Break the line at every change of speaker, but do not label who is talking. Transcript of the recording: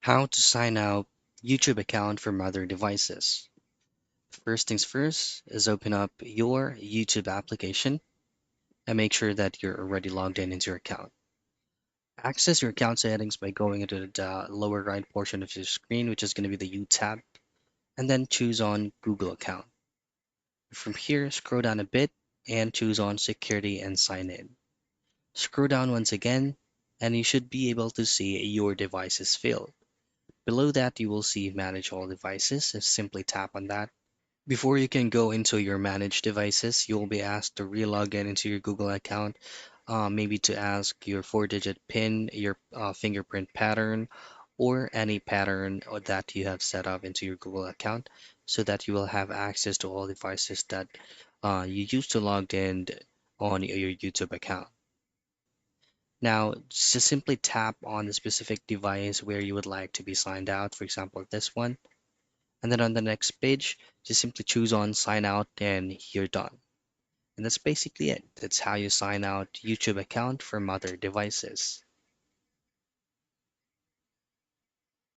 How to sign out YouTube account from other devices. First things first is open up your YouTube application and make sure that you're already logged in into your account. Access your account settings by going into the lower right portion of your screen, which is going to be the U tab, and then choose on Google account. From here, scroll down a bit and choose on security and sign in. Scroll down once again, and you should be able to see your devices field. Below that, you will see manage all devices. So simply tap on that. Before you can go into your managed devices, you will be asked to re-log in into your Google account, maybe to ask your four-digit PIN, your fingerprint pattern, or any pattern that you have set up into your Google account so that you will have access to all devices that you used to log in on your YouTube account. Now, just simply tap on the specific device where you would like to be signed out, for example, this one. And then on the next page, just simply choose on sign out and you're done. And that's basically it. That's how you sign out YouTube account from other devices.